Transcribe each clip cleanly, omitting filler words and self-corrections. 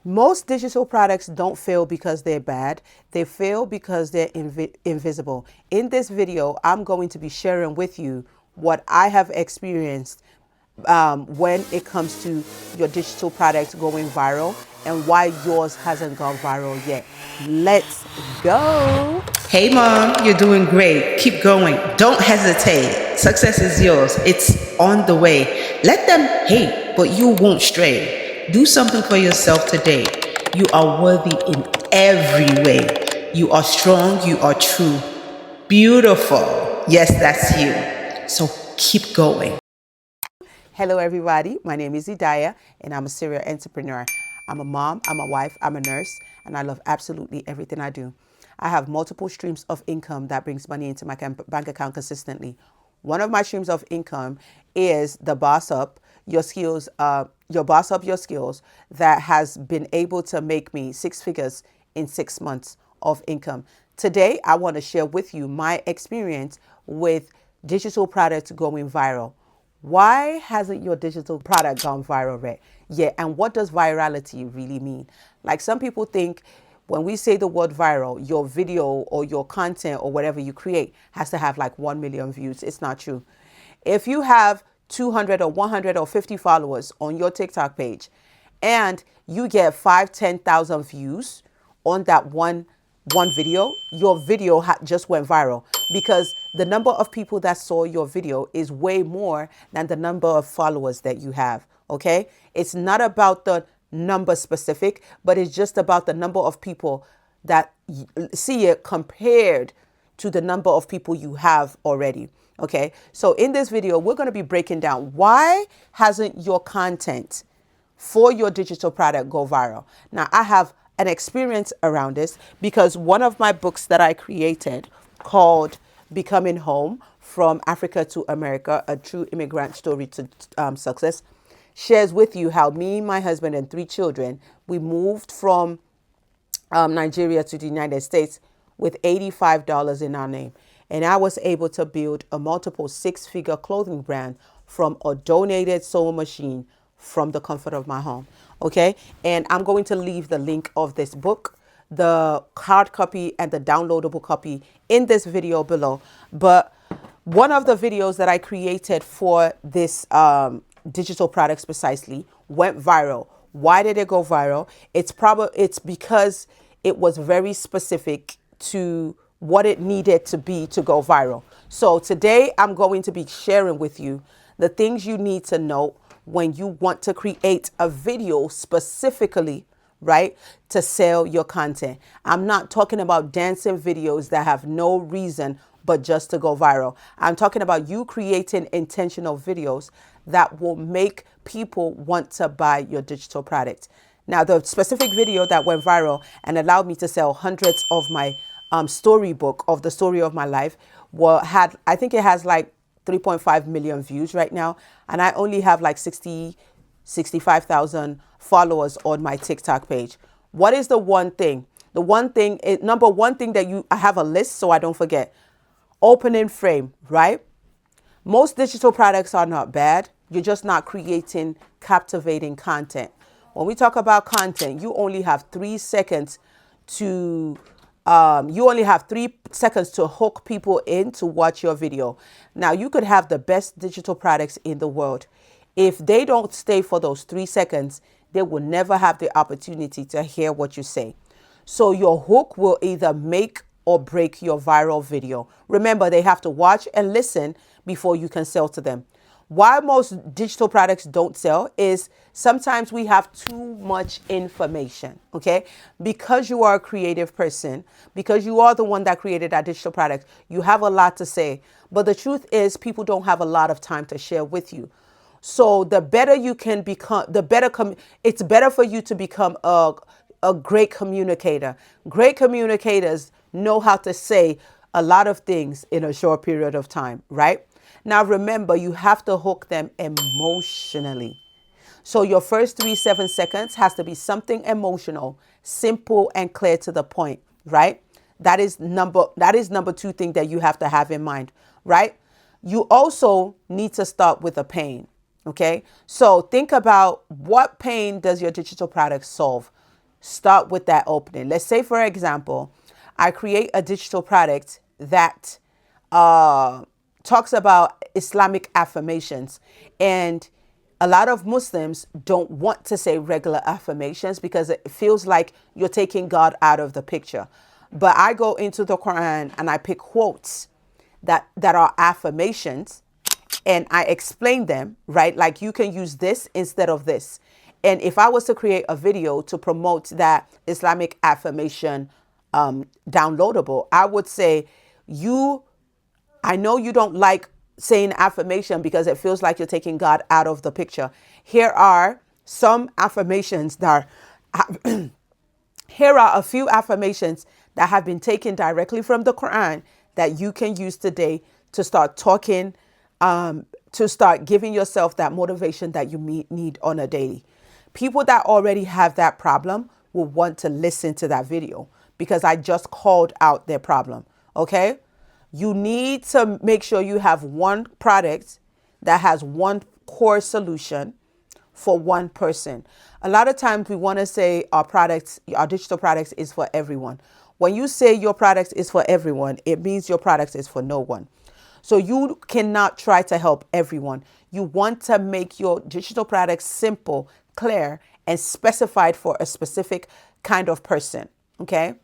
Most digital products don't fail because they're bad. They fail because they're invisible. In this video, I'm going to be sharing with you what I have experienced when it comes to your digital products going viral and why yours hasn't gone viral yet. Let's go. Hey mom, you're doing great. Keep going. Don't hesitate. Success is yours. It's on the way. Let them hate, but you won't stray. Do something for yourself today. You are worthy in every way. You are strong. You are true. Beautiful. Yes, that's you. So keep going. Hello, everybody. My name is Idayat, and I'm a serial entrepreneur. I'm a mom, I'm a wife, I'm a nurse, and I love absolutely everything I do. I have multiple streams of income that brings money into my bank account consistently. One of my streams of income is the boss up your skills, your boss up your skills that has been able to make me six figures in 6 months of income. Today, I want to share with you my experience with digital products going viral. Why hasn't your digital product gone viral yet? Yeah, and what does virality really mean? Like some people think when we say the word viral, your video or your content or whatever you create has to have like 1 million views. It's not true. If you have 200 or 100 or 50 followers on your TikTok page and you get 5, 10,000 views on that one video, your video just went viral because the number of people that saw your video is way more than the number of followers that you have. Okay, it's not about the number specific, but it's just about the number of people that see it compared to the number of people you have already. Okay, so in this video, we're going to be breaking down why hasn't your content for your digital product go viral. Now, I have an experience around this because one of my books that I created called Becoming Home from Africa to America, a true immigrant story to success, shares with you how me, my husband, and 3 children, we moved from Nigeria to the United States with $85 in our name. And I was able to build a multiple six-figure clothing brand from a donated sewing machine from the comfort of my home. Okay. And I'm going to leave the link of this book, the hard copy and the downloadable copy in this video below. But one of the videos that I created for this digital products precisely went viral. Why did it go viral? It's because it was very specific to what it needed to be to go viral. So today I'm going to be sharing with you the things you need to know when you want to create a video specifically, right, to sell your content. I'm not talking about dancing videos that have no reason but just to go viral. I'm talking about you creating intentional videos that will make people want to buy your digital product. Now, the specific video that went viral and allowed me to sell hundreds of my storybook of the story of my life I think it has like 3.5 million views right now. And I only have like 65,000 followers on my TikTok page. What is the one thing? The one thing, number one thing that I have a list so I don't forget. Opening frame, right? Most digital products are not bad. You're just not creating captivating content. When we talk about content, you only have 3 seconds to hook people in to watch your video. Now, you could have the best digital products in the world. If they don't stay for those 3 seconds, they will never have the opportunity to hear what you say. So your hook will either make or break your viral video. Remember, they have to watch and listen before you can sell to them. Why most digital products don't sell is sometimes we have too much information, okay? Because you are a creative person, because you are the one that created that digital product, you have a lot to say. But the truth is people don't have a lot of time to share with you. So the better you can become, it's better for you to become a great communicator. Great communicators know how to say a lot of things in a short period of time, right? Now, remember, you have to hook them emotionally. So your first 7 seconds has to be something emotional, simple and clear to the point, right? That is number two thing that you have to have in mind, right? You also need to start with a pain. Okay. So think about what pain does your digital product solve? start with that opening. Let's say, for example, I create a digital product that talks about Islamic affirmations. And a lot of Muslims don't want to say regular affirmations because it feels like you're taking God out of the picture. But I go into the Quran and I pick quotes that are affirmations and I explain them, right? Like you can use this instead of this. And if I was to create a video to promote that Islamic affirmation downloadable, I would say, I know you don't like saying affirmation because it feels like you're taking God out of the picture. Here are some affirmations that are, here are a few affirmations that have been taken directly from the Quran that you can use today to start talking, to start giving yourself that motivation that you need on a daily. People that already have that problem will want to listen to that video because I just called out their problem. Okay? You need to make sure you have one product that has one core solution for one person. A lot of times we want to say our products, our digital products is for everyone. When you say your product is for everyone, it means your product is for no one. So you cannot try to help everyone. You want to make your digital products simple, clear, and specified for a specific kind of person. Okay?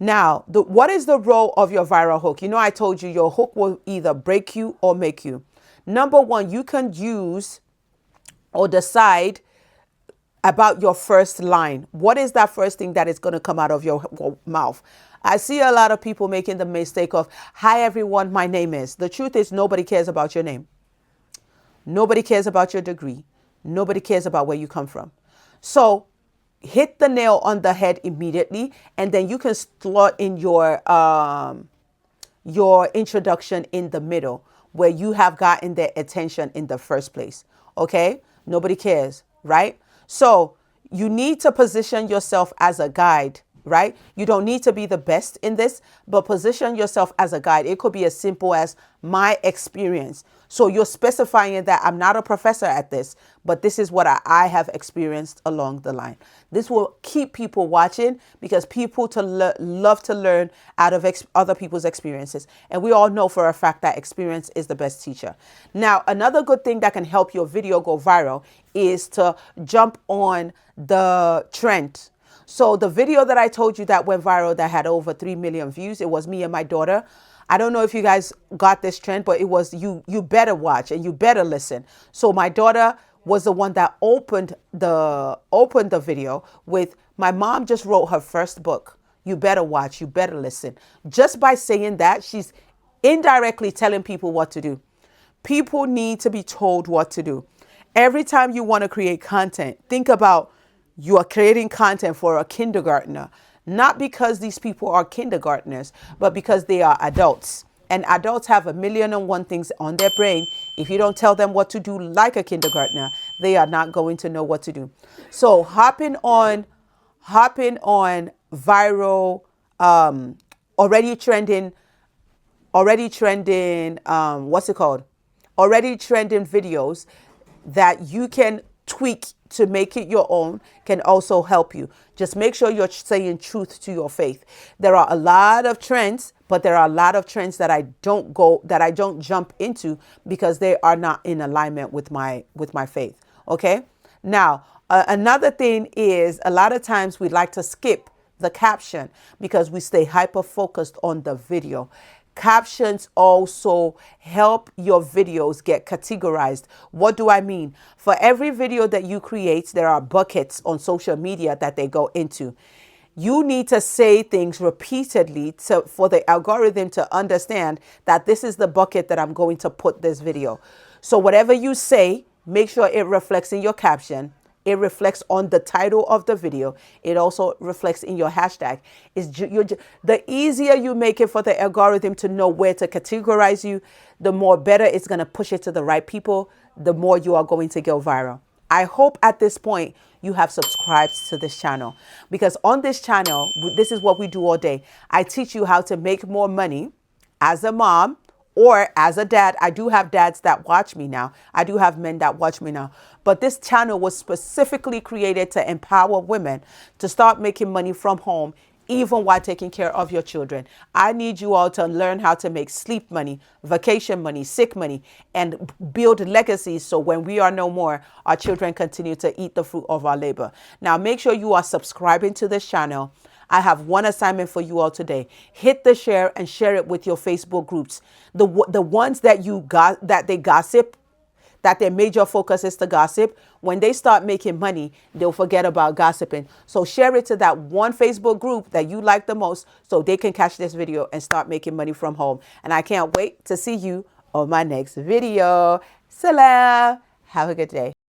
Now, what is the role of your viral hook? You know, I told you your hook will either break you or make you. Number one, you can use or decide about your first line. What is that first thing that is going to come out of your mouth? I see a lot of people making the mistake of, hi everyone, my name is. The truth is nobody cares about your name. Nobody cares about your degree. Nobody cares about where you come from. So hit the nail on the head immediately, and then you can slot in your introduction in the middle where you have gotten their attention in the first place. Okay? Nobody cares, right? So you need to position yourself as a guide, right? You don't need to be the best in this, but position yourself as a guide. It could be as simple as my experience. So you're specifying that I'm not a professor at this, but this is what I have experienced along the line. This will keep people watching because people love to learn out of other people's experiences. And we all know for a fact that experience is the best teacher. Now, another good thing that can help your video go viral is to jump on the trend. So the video that I told you that went viral that had over 3 million views, it was me and my daughter. I don't know if you guys got this trend, but it was you better watch and you better listen. So my daughter was the one that opened the video with, my mom just wrote her first book. You better watch, you better listen. Just by saying that, she's indirectly telling people what to do. People need to be told what to do. Every time you want to create content, think about you are creating content for a kindergartner. Not because these people are kindergartners, but because they are adults. And adults have 1,000,001 things on their brain. If you don't tell them what to do like a kindergartner, they are not going to know what to do. So hopping on viral, already trending, what's it called? Already trending videos that you can tweak to make it your own can also help you. Just make sure you're saying truth to your faith. There are a lot of trends, but there are a lot of trends that I don't jump into because they are not in alignment with my faith. Okay? Now, another thing is a lot of times we like to skip the caption because we stay hyper focused on the video. Captions also help your videos get categorized. What do I mean? For every video that you create, there are buckets on social media that they go into. You need to say things repeatedly for the algorithm to understand that this is the bucket that I'm going to put this video. So whatever you say, make sure it reflects in your caption. It reflects on the title of the video. It also reflects in your hashtag. The easier you make it for the algorithm to know where to categorize you, the more better it's going to push it to the right people, the more you are going to go viral. I hope at this point you have subscribed to this channel, because on this channel, this is what we do all day. I teach you how to make more money as a mom Or as a dad, I do have dads that watch me now. I do have men that watch me now. But this channel was specifically created to empower women to start making money from home, even while taking care of your children. I need you all to learn how to make sleep money, vacation money, sick money, and build legacies so when we are no more, our children continue to eat the fruit of our labor. Now, make sure you are subscribing to this channel. I have one assignment for you all today. Hit the share and share it with your Facebook groups. The ones that you got that they gossip, that their major focus is to gossip. When they start making money, they'll forget about gossiping. So share it to that one Facebook group that you like the most so they can catch this video and start making money from home. And I can't wait to see you on my next video. Salam. Have a good day.